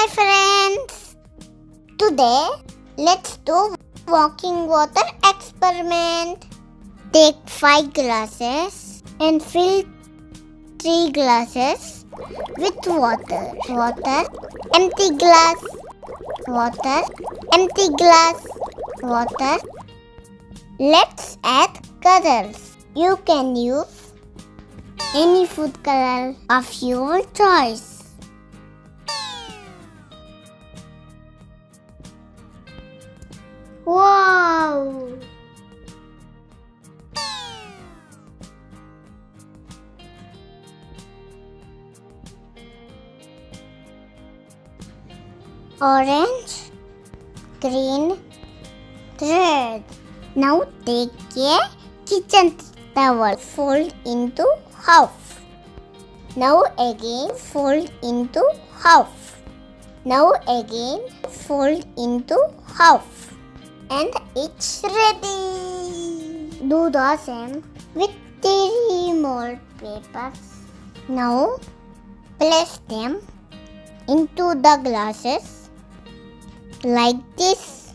Hi friends! Today, let's do walking water experiment. Take 5 glasses and fill 3 glasses with water. Water, empty glass, water, empty glass, water. Let's add colors. You can use any food color of your choice. Wow! Orange, green, red. Now take a kitchen towel, fold into half. Now again fold into half. Now again fold into half. And it's ready. Do the same with 3 more papers. Now place them into the glasses like this.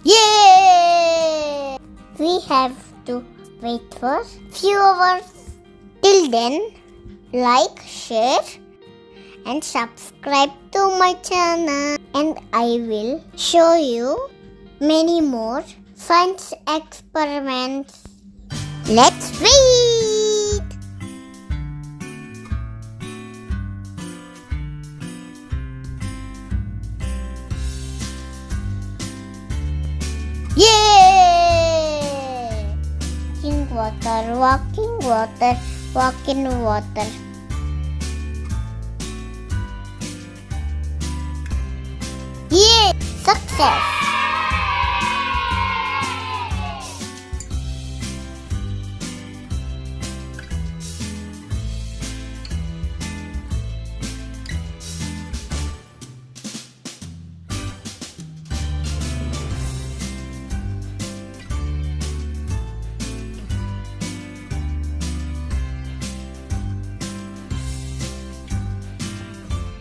Yay! We have to wait for few hours. Till then, like, share and subscribe to my channel, and I will show you many more science experiments. Let's wait! Yay! Drinking water, walking water, walk in water. Yay! Success!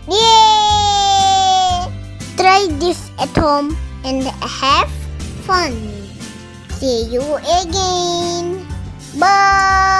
Yay! Try this at home and have fun. See you again. Bye.